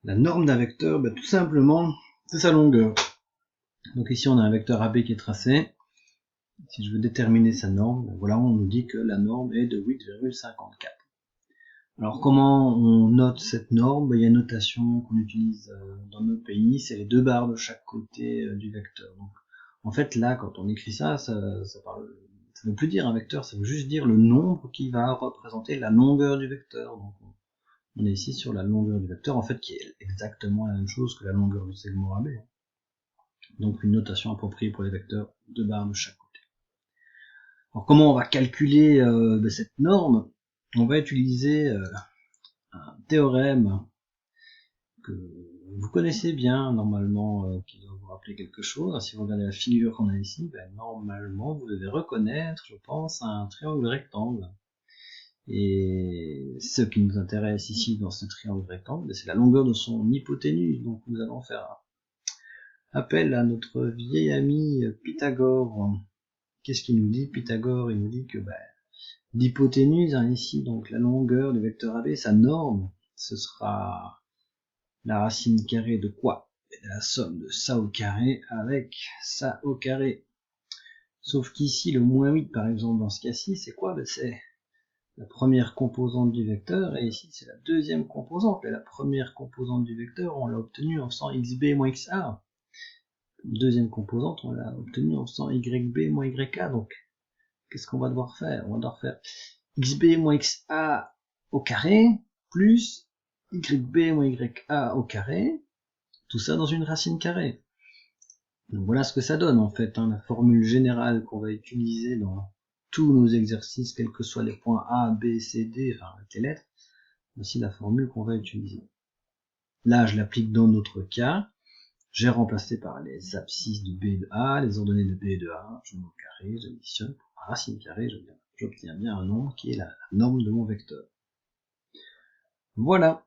La norme d'un vecteur, tout simplement, c'est sa longueur. Donc ici on a un vecteur AB qui est tracé. Si je veux déterminer sa norme, voilà, on nous dit que la norme est de 8,54. Alors comment on note cette norme? Il y a une notation qu'on utilise dans notre pays, c'est les 2 barres de chaque côté du vecteur. Donc en fait là, quand on écrit ça veut plus dire un vecteur, ça veut juste dire le nombre qui va représenter la longueur du vecteur. Donc on est ici sur la longueur du vecteur, en fait qui est exactement la même chose que la longueur du segment AB. Donc une notation appropriée pour les vecteurs, 2 barres de chaque côté. Alors comment on va calculer cette norme? On va utiliser un théorème que vous connaissez bien normalement, qui doit vous rappeler quelque chose. Si vous regardez la figure qu'on a ici, normalement vous devez reconnaître, je pense, un triangle rectangle. Et ce qui nous intéresse ici dans ce triangle rectangle, c'est la longueur de son hypoténuse. Donc nous allons faire appel à notre vieil ami Pythagore. Qu'est-ce qu'il nous dit Pythagore? Il nous dit que l'hypoténuse, ici, donc la longueur du vecteur AB, sa norme, ce sera la racine carrée de quoi? De la somme de ça au carré avec ça au carré. Sauf qu'ici, le moins 8, par exemple, dans ce cas-ci, c'est quoi? C'est la première composante du vecteur, et ici, c'est la deuxième composante. Et la première composante du vecteur, on l'a obtenue en faisant xb moins xa. Deuxième composante, on l'a obtenue en faisant yb moins yk. Donc, qu'est-ce qu'on va devoir faire? On va devoir faire xb moins xa au carré, plus yb moins yk au carré, tout ça dans une racine carrée. Donc voilà ce que ça donne en fait, la formule générale qu'on va utiliser dans tous nos exercices, quels que soient les points A, B, C, D, enfin avec les lettres. Voici la formule qu'on va utiliser. Là, je l'applique dans notre cas. J'ai remplacé par les abscisses de B et de A, les ordonnées de B et de A, je mets au carré, j'additionne pour ma racine carrée, j'obtiens bien un nombre qui est la norme de mon vecteur. Voilà.